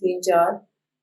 3-4۔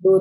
2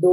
2